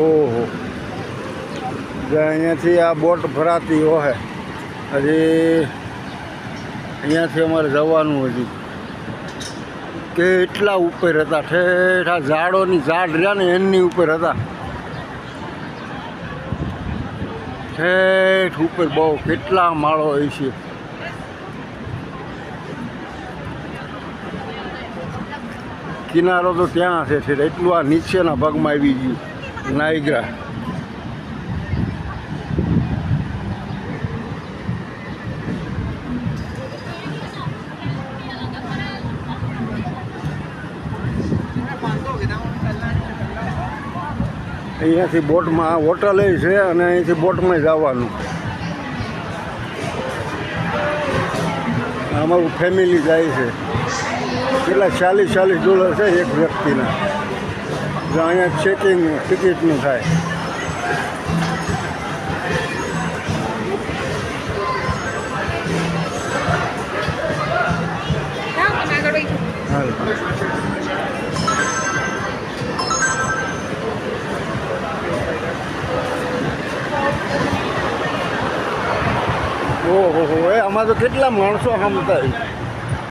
ઓહો, અહીંયાથી આ બોટ ભરાતી હોય હજી અહીંયાથી અમારે જવાનું હજી કેટલા ઉપર હતા, ઠેઠ આ ઝાડોની ઝાડ રહ્યા ને એની ઉપર હતા, ઠેઠ ઉપર બહુ કેટલા માળો હોય છે. કિનારો તો ત્યાં છે, એટલું આ નીચેના ભાગમાં આવી ગયું નાયગ્રા. અહીંયાથી બોટમાં હોટલ છે અને અહીંથી બોટમાં જવાનું. અમારું ફેમિલી જાય છે, કેટલા $40 છે એક વ્યક્તિના. જો અહીંયા ચેકિંગ ટિકિટનું થાય. ઓહો, આમાં તો કેટલા માણસો હમતા.